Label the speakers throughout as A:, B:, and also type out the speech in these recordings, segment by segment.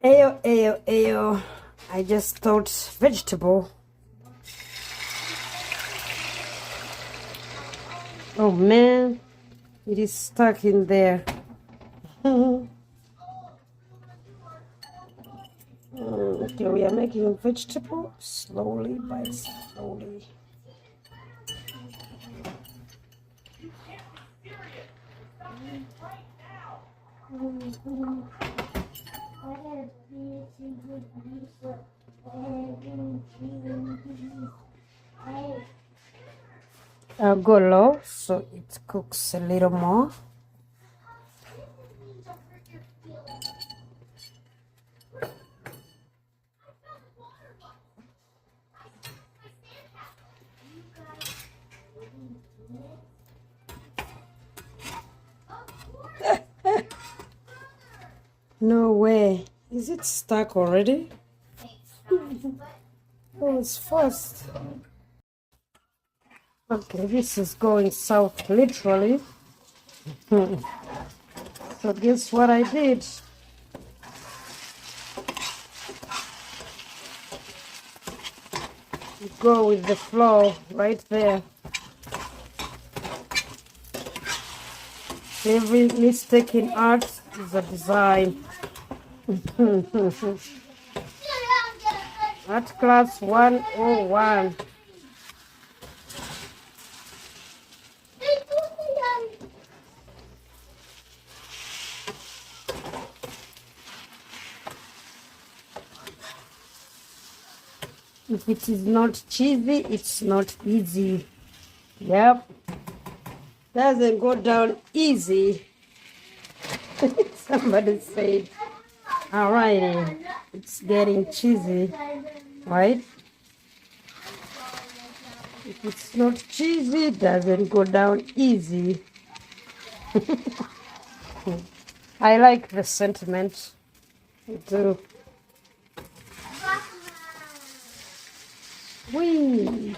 A: Ayo, ayo, ayo. I just thought vegetable. Oh man, it is stuck in there. Okay, we are making vegetable slowly by slowly. I'll go low so it cooks a little more. No way. Is it stuck already? Oh, it's fast. Okay, this is going south literally. So guess what I did? Go with the flow right there. Every mistake in art is a design. Art class 101. If it is not cheesy, it's not easy. Yep. Doesn't go down easy. Somebody said, alrighty, it's getting cheesy, right? If it's not cheesy, it doesn't go down easy. I like the sentiment. I do. Whee!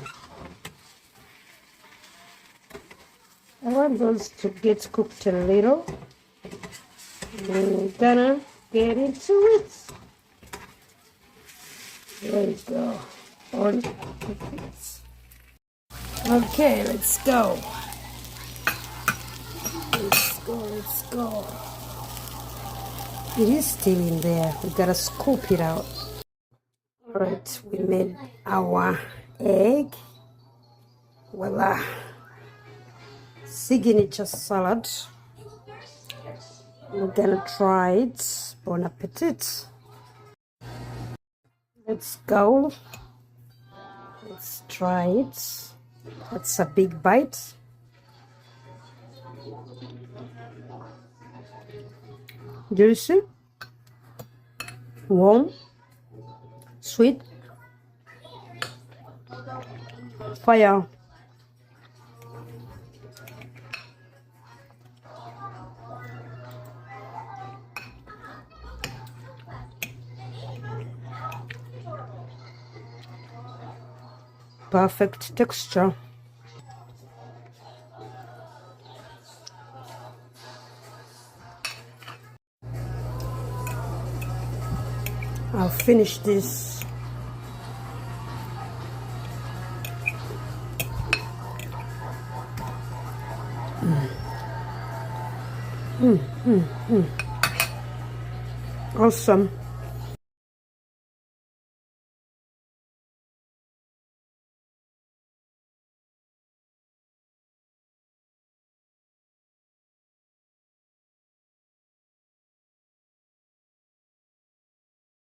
A: I want those to get cooked a little. We're gonna get into it. There we go. On. Okay, let's go. Let's go, let's go. It is still in there. We gotta scoop it out. Alright, we made our egg. Voila. Signature salad. We're gonna try it. Bon appetit. Let's go. Let's try it. That's a big bite. Juicy, warm, sweet, fire. Perfect texture. I'll finish this. Awesome.